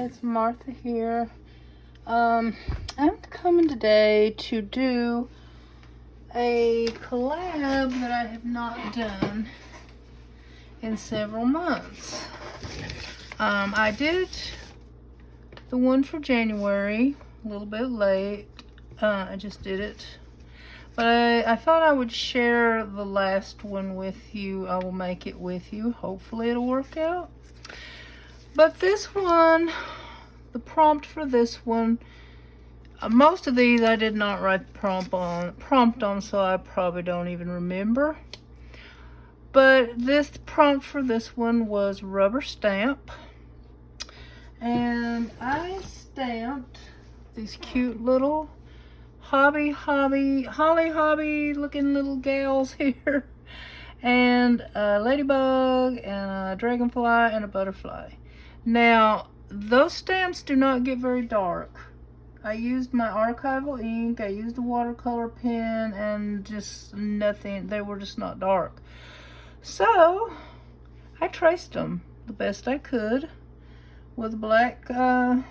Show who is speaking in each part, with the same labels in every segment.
Speaker 1: it's Martha here. I'm coming today to do a collab that I have not done in several months. I did the one for January, a little bit late. I just did it. But I thought I would share the last one with you. I will make it with you. Hopefully it'll work out. But this one, the prompt for this one, most of these I did not write the prompt on, so I probably don't even remember. But this prompt for this one was rubber stamp. And I stamped these cute little holly hobby looking little gals here. And a ladybug and a dragonfly and a butterfly. Now, those stamps do not get very dark. I used my archival ink, I used a watercolor pen, and just nothing. They were just not dark. So, I traced them the best I could with black, I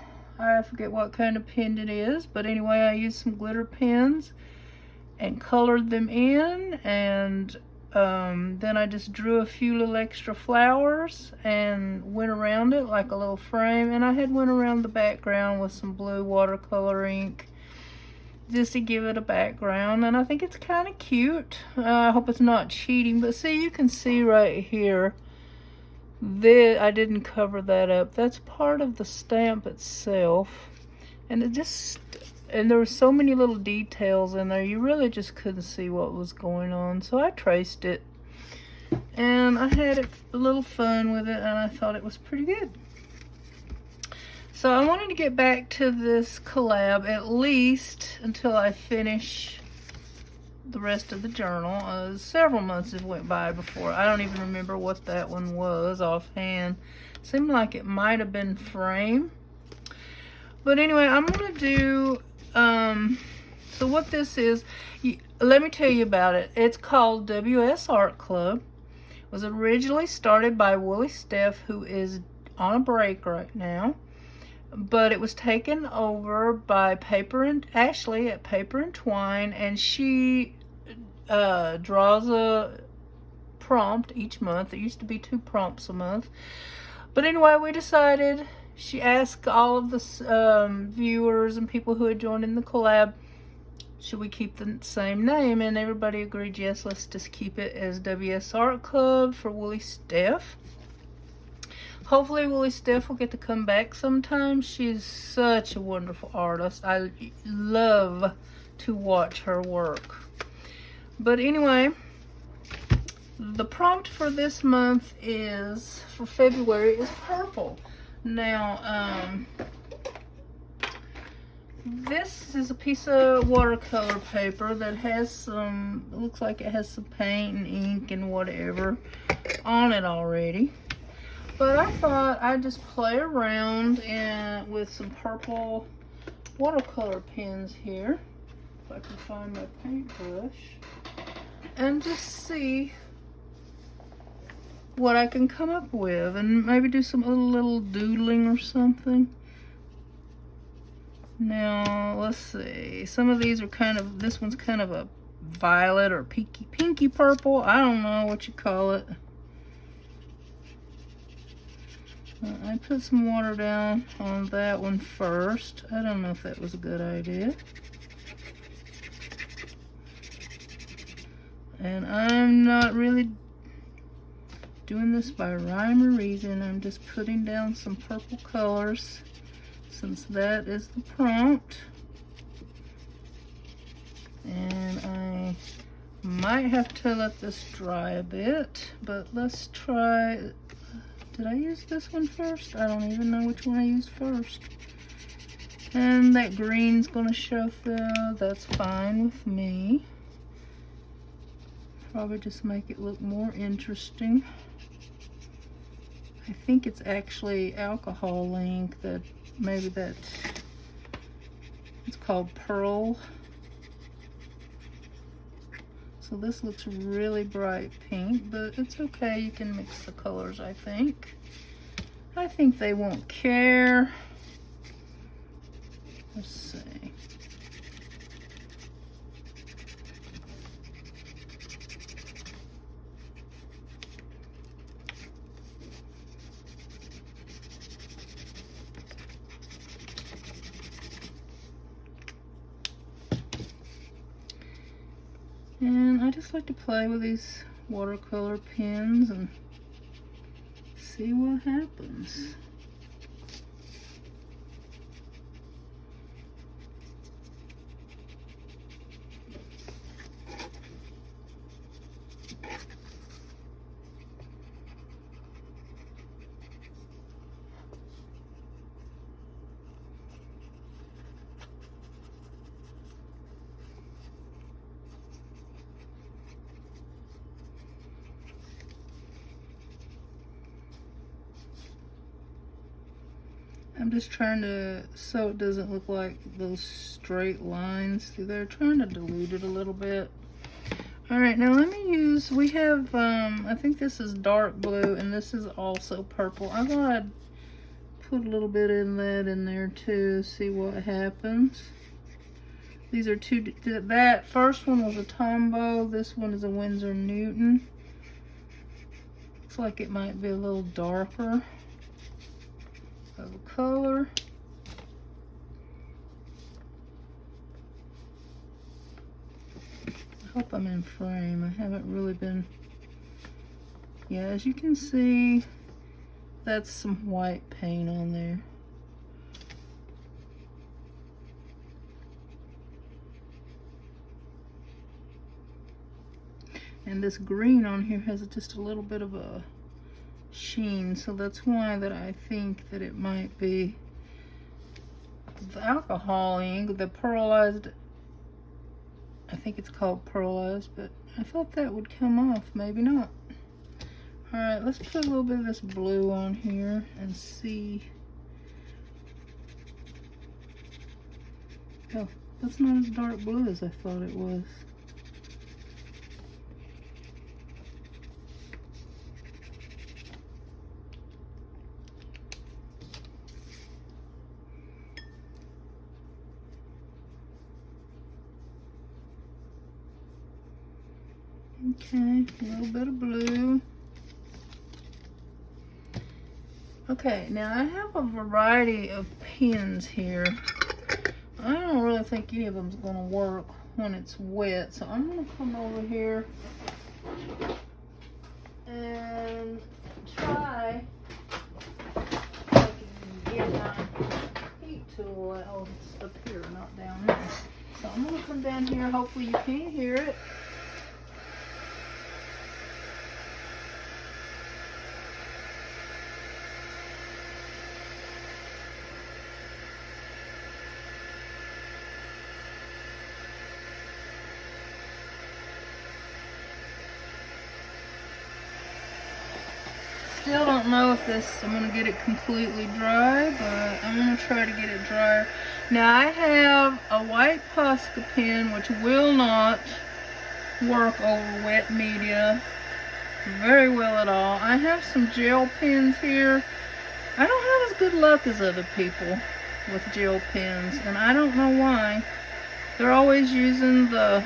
Speaker 1: forget what kind of pen it is, but anyway, I used some glitter pens and colored them in, and then I just drew a few little extra flowers and went around it like a little frame, and I had went around the background with some blue watercolor ink just to give it a background, and I think it's kind of cute. I hope it's not cheating, but see, you can see right here that I didn't cover that up. That's part of the stamp itself, and there were so many little details in there, you really just couldn't see what was going on. So I traced it, and I had a little fun with it, and I thought it was pretty good. So I wanted to get back to this collab at least until I finish the rest of the journal. Several months have went by before. I don't even remember what that one was offhand. Seemed like it might have been frame. But anyway, I'm going to do... so what this is, let me tell you about it. It's called WS Art Club. It was originally started by Woolly Steph, who is on a break right now. But it was taken over by Ashley at Paper and Twine, and she draws a prompt each month. There used to be 2 prompts a month. But anyway, we decided... She asked all of the viewers and people who had joined in the collab, should we keep the same name? And everybody agreed, yes, let's just keep it as WS Art Club for Woolly Steph. Hopefully Woolly Steph will get to come back sometime. She's such a wonderful artist. I love to watch her work. But anyway, the prompt for this month for February is purple. Now, this is a piece of watercolor paper that has it looks like it has some paint and ink and whatever on it already. But I thought I'd just play around with some purple watercolor pens here, if I can find my paintbrush, and just see what I can come up with, and maybe do some little doodling or something. Now, let's see. Some of these are this one's kind of a violet or pinky purple. I don't know what you call it. I put some water down on that one first. I don't know if that was a good idea. And I'm not really doing this by rhyme or reason. I'm just putting down some purple colors since that is the prompt. And I might have to let this dry a bit, but let's try. Did I use this one first? I don't even know which one I used first. And that green's gonna show through. That's fine with me. Probably just make it look more interesting. I think it's actually alcohol ink it's called Pearl. So this looks really bright pink, but it's okay. You can mix the colors, I think. I think they won't care. Let's see. And I just like to play with these watercolor pens and see what happens. I'm just trying to, so it doesn't look like those straight lines through there, trying to dilute it a little bit. All right, now let me use, we have, I think this is dark blue and this is also purple. I thought I'd put a little bit in that in there too, see what happens. These are two, that first one was a Tombow, this one is a Winsor Newton. Looks like it might be a little darker of a color. I hope I'm in frame. I haven't really been, yeah, as you can see, that's some white paint on there. And this green on here has just a little bit of a sheen, so that's why that I think that it might be the alcohol ink, the pearlized, I think it's called pearlized, but I thought that would come off, maybe not. All right, let's put a little bit of this blue on here and see. Oh, that's not as dark blue as I thought it was. Okay, a little bit of blue. Okay, now I have a variety of pens here. I don't really think any of them's gonna work when it's wet, so I'm gonna come over here and try if I can get my heat tool out. Oh, it's up here, not down there. So I'm gonna come down here, hopefully you can't hear it. Still don't know if I'm going to get it completely dry, but I'm going to try to get it drier. Now I have a white Posca pen which will not work over wet media very well at all. I have some gel pens here. I don't have as good luck as other people with gel pens, and I don't know why. They're always using the,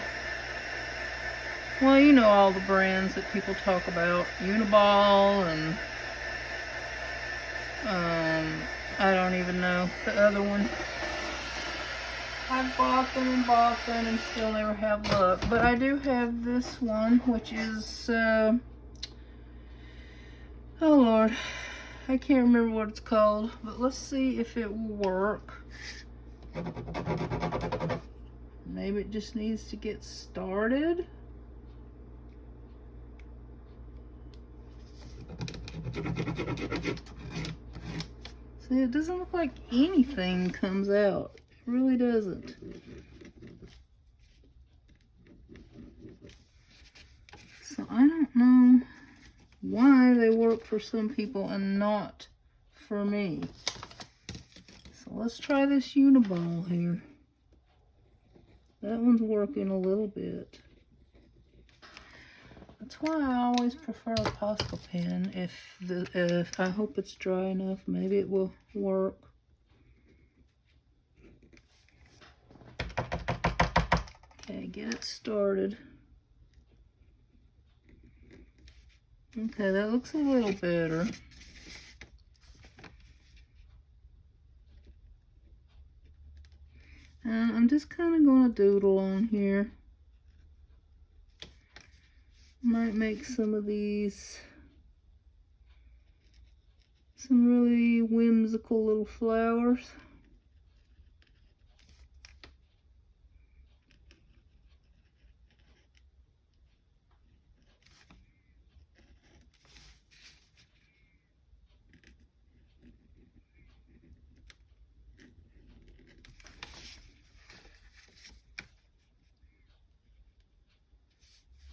Speaker 1: well, you know all the brands that people talk about, Uniball and I don't even know the other one. I've bought them and still never have luck. But I do have this one, which is, oh Lord, I can't remember what it's called, but let's see if it will work. Maybe it just needs to get started. See, it doesn't look like anything comes out. It really doesn't. So I don't know why they work for some people and not for me. So let's try this Uniball here. That one's working a little bit. That's why I always prefer a Posca pen. If I hope it's dry enough, maybe it will work. get it started. Okay, that looks a little better. I'm just kind of going to doodle on here. Might make some of these some really whimsical little flowers.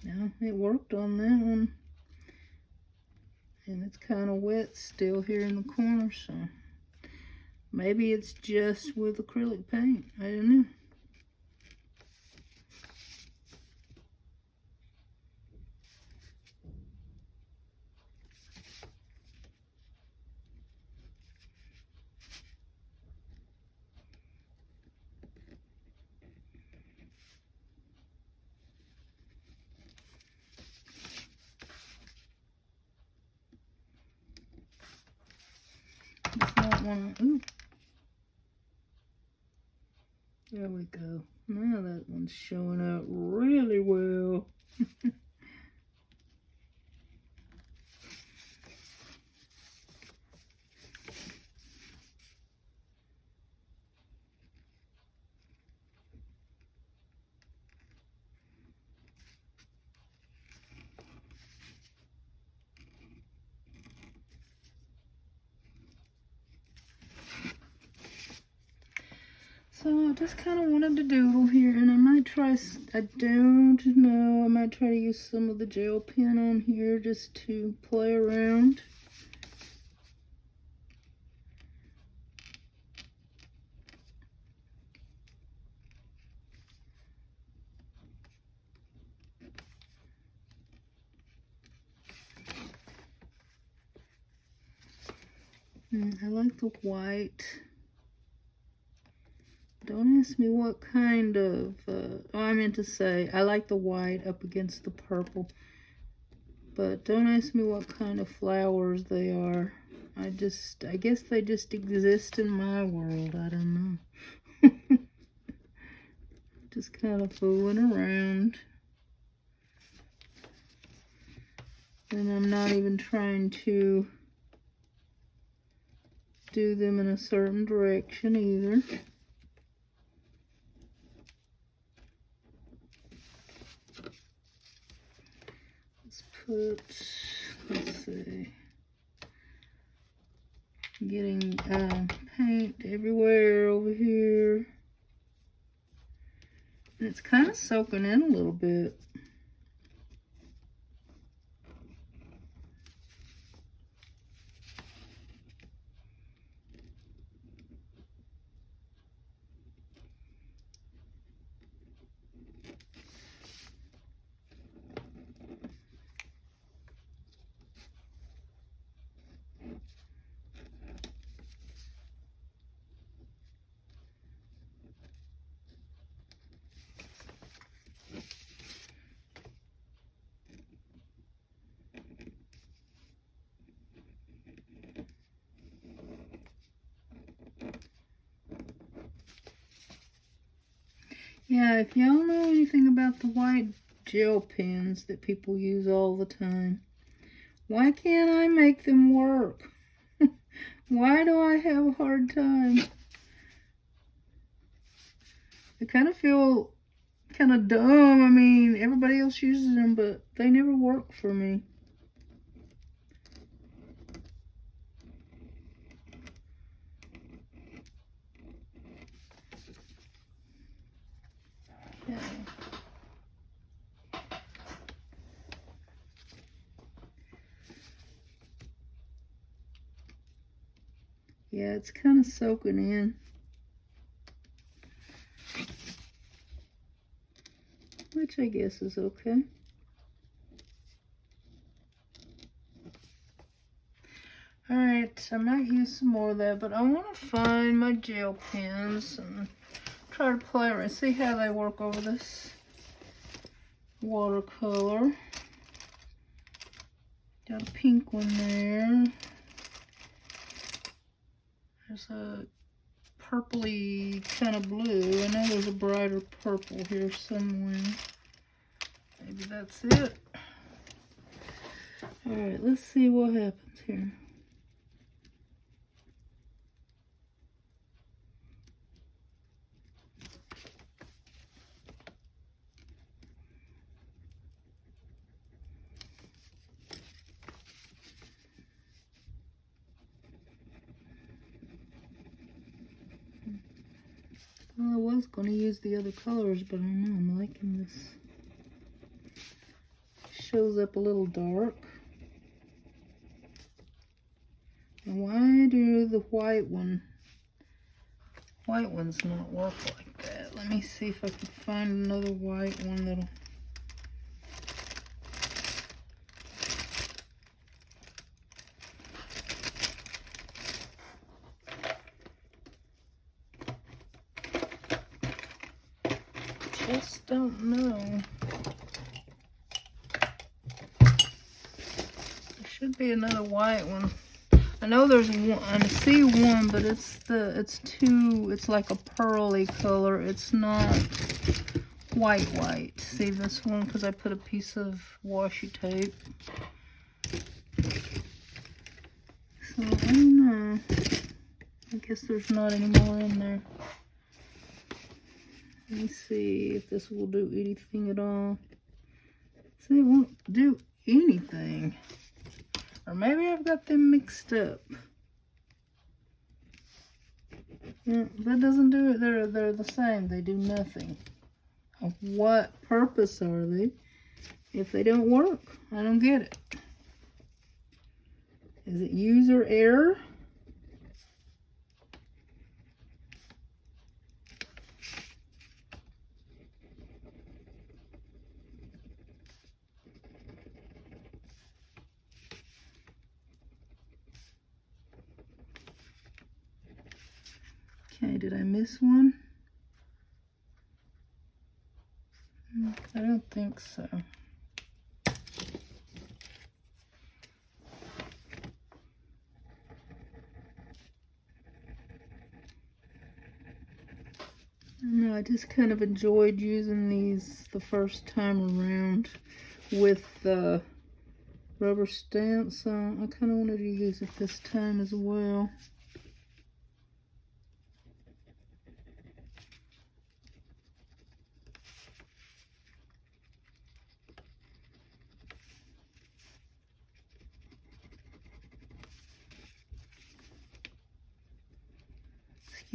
Speaker 1: Yeah, it worked on that one. And it's kind of wet still here in the corner, so maybe it's just with acrylic paint. I don't know. Ooh. There we go. Now that one's showing out really well. So I just kind of wanted to doodle here, and I might try, I don't know, I might try to use some of the gel pen on here just to play around. I like the white. Don't ask me what kind of, I meant to say, I like the white up against the purple. But don't ask me what kind of flowers they are. I guess they just exist in my world. I don't know. Just kind of fooling around. And I'm not even trying to do them in a certain direction either. Let's see, getting paint everywhere over here. And it's kind of soaking in a little bit. Yeah, if y'all know anything about the white gel pens that people use all the time, why can't I make them work? Why do I have a hard time? I kind of feel kind of dumb. I mean, everybody else uses them, but they never work for me. Okay. Yeah, it's kind of soaking in. Which I guess is okay. Alright, I might use some more of that, but I want to find my gel pens and try to play around, see how they work over this watercolor. Got a pink one there. There's a purpley kind of blue. I know there's a brighter purple here somewhere. Maybe that's it. Alright, let's see what happens here. Well, I was going to use the other colors, but I don't know, I'm liking this. Shows up a little dark. And why do the white ones not work like that? Let me see if I can find another white one that'll... Just don't know. There should be another white one. I know there's one. I see one, but it's like a pearly color. It's not white. See this one? Because I put a piece of washi tape. So I don't know. I guess there's not any more in there. Let me see if this will do anything at all. See, it won't do anything. Or maybe I've got them mixed up. Yeah, that doesn't do it. They're the same. They do nothing. Of what purpose are they if they don't work? I don't get it. Is it user error? Okay, did I miss one? I don't think so. No, I just kind of enjoyed using these the first time around with the rubber stamps. So I kind of wanted to use it this time as well.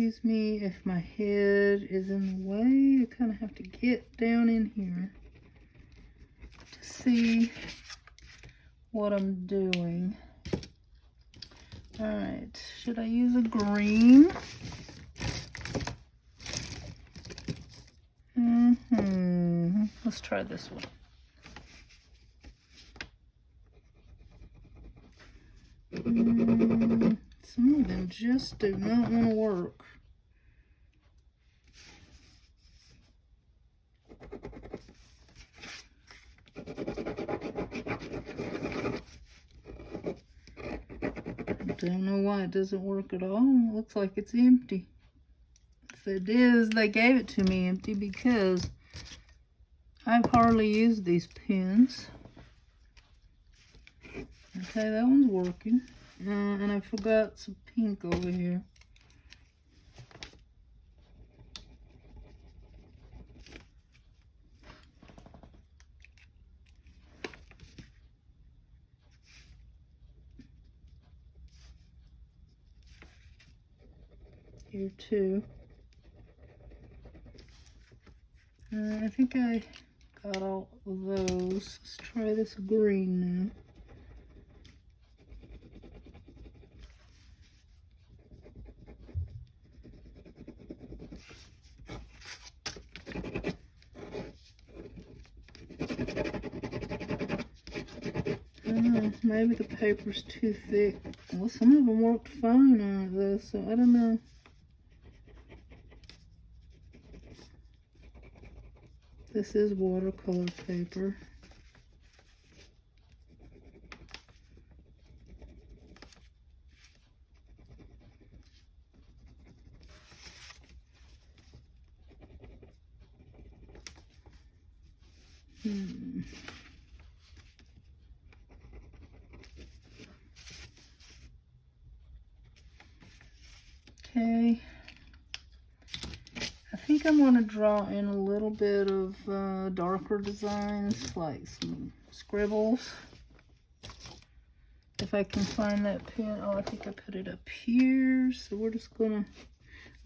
Speaker 1: Excuse me if my head is in the way. I kind of have to get down in here to see what I'm doing. Alright, should I use a green? Let's try this one. Some of them just do not want to work. I don't know why it doesn't work at all. It looks like it's empty. If it is, they gave it to me empty because I've hardly used these pens. Okay, that one's working. And I forgot some pink over here. Here too. I think I got all of those. Let's try this green now. Maybe the paper's too thick. Well, some of them worked fine on it though, so I don't know. This is watercolor paper. Okay. I think I'm going to draw in a little bit of darker designs, like some scribbles. If I can find that pen. Oh, I think I put it up here. So we're just going to...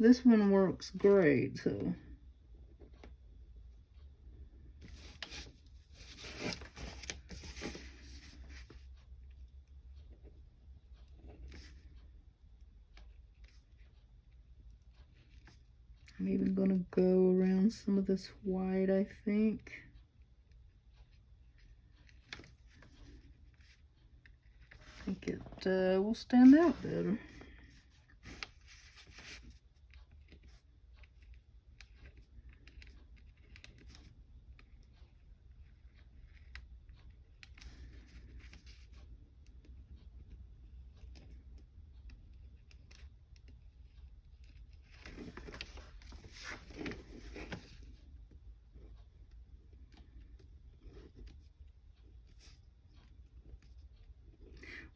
Speaker 1: This one works great, so... I'm even going to go around some of this white, I think. I think it will stand out better.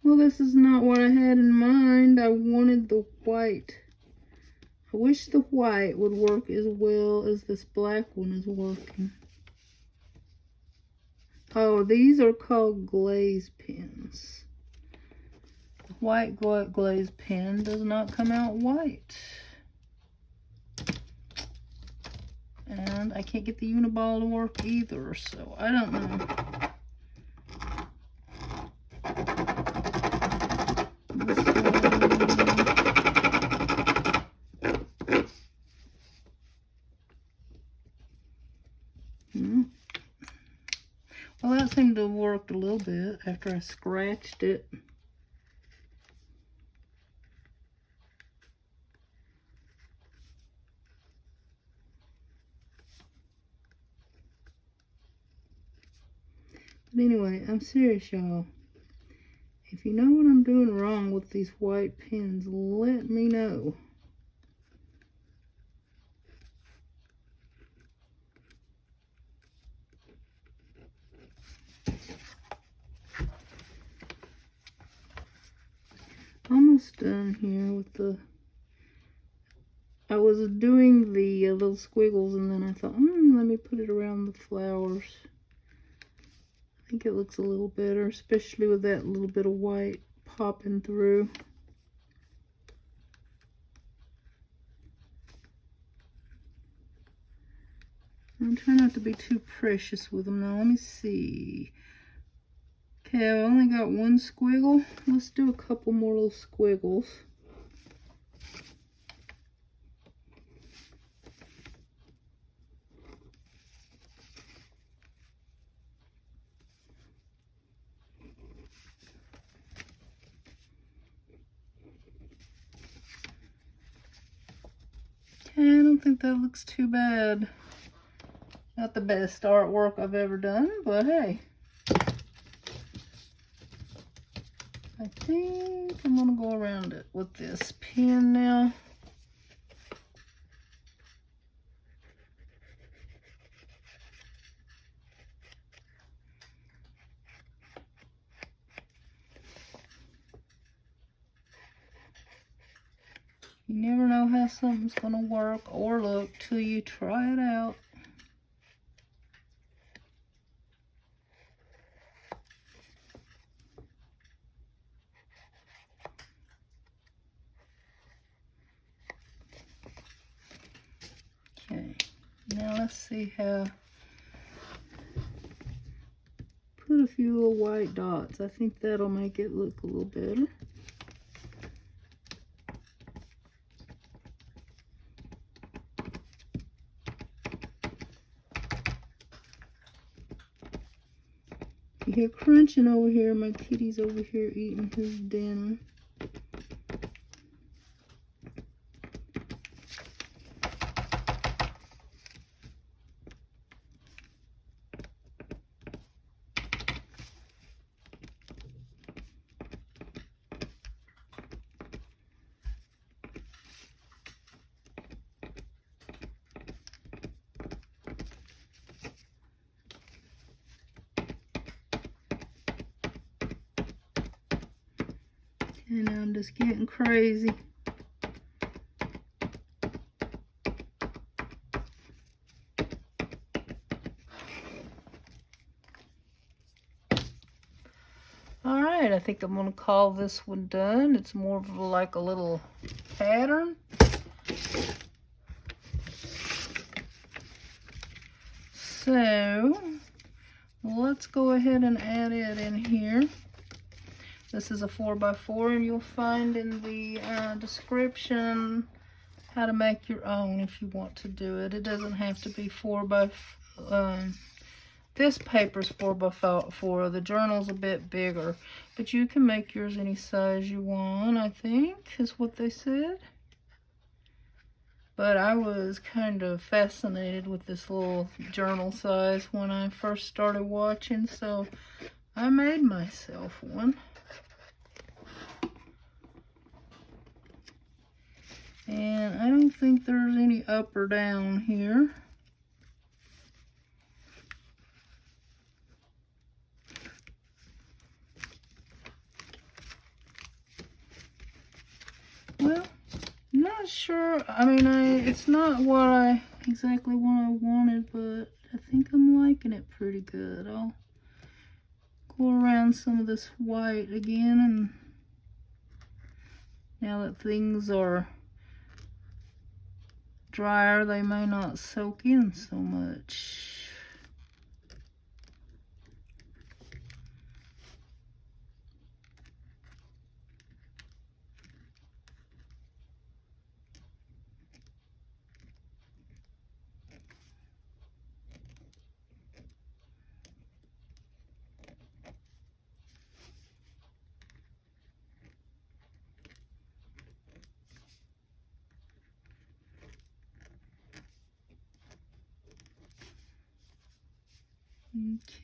Speaker 1: Well, this is not what I had in mind. I wanted the white. I wish the white would work as well as this black one is working. Oh, these are called glaze pens. The white glaze pen does not come out white. And I can't get the Uniball to work either, so I don't know. Well, that seemed to have worked a little bit after I scratched it. But anyway, I'm serious, y'all. If you know what I'm doing wrong with these white pens, let me know. Almost done here with the... I was doing the little squiggles and then I thought, let me put it around the flowers. I think it looks a little better, especially with that little bit of white popping through. I'm trying not to be too precious with them now. Let me see. Okay, I've only got one squiggle. Let's do a couple more little squiggles. Okay, I don't think that looks too bad. Not the best artwork I've ever done, but hey. I think I'm going to go around it with this pen now. You never know how something's going to work or look till you try it out. Okay, now let's see how... Put a few little white dots. I think that'll make it look a little better. You hear crunching over here. My kitty's over here eating his dinner. And I'm just getting crazy. Alright, I think I'm going to call this one done. It's more of like a little pattern. So, let's go ahead and add it in here. This is a 4x4, and you'll find in the description how to make your own if you want to do it. It doesn't have to be 4x4. This paper's 4x4. The journal's a bit bigger, but you can make yours any size you want, I think, is what they said. But I was kind of fascinated with this little journal size when I first started watching, so I made myself one. And I don't think there's any up or down here. Well, not sure. I mean, it's not exactly what I wanted, but I think I'm liking it pretty good. I'll go around some of this white again, and now that things are drier, they may not soak in so much.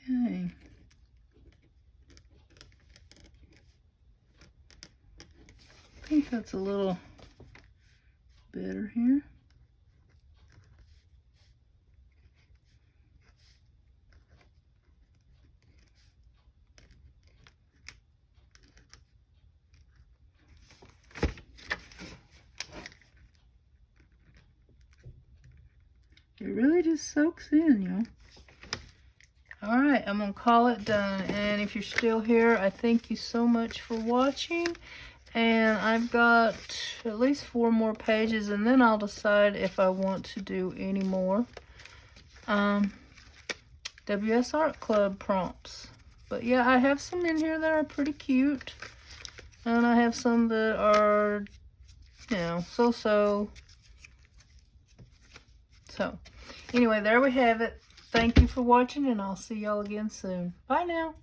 Speaker 1: Okay. I think that's a little better here. It really just soaks in, y'all. Alright, I'm going to call it done. And if you're still here, I thank you so much for watching. And I've got at least 4 more pages, and then I'll decide if I want to do any more WS Art Club prompts. But yeah, I have some in here that are pretty cute. And I have some that are, you know, so-so. So, anyway, there we have it. Thank you for watching, and I'll see y'all again soon. Bye now.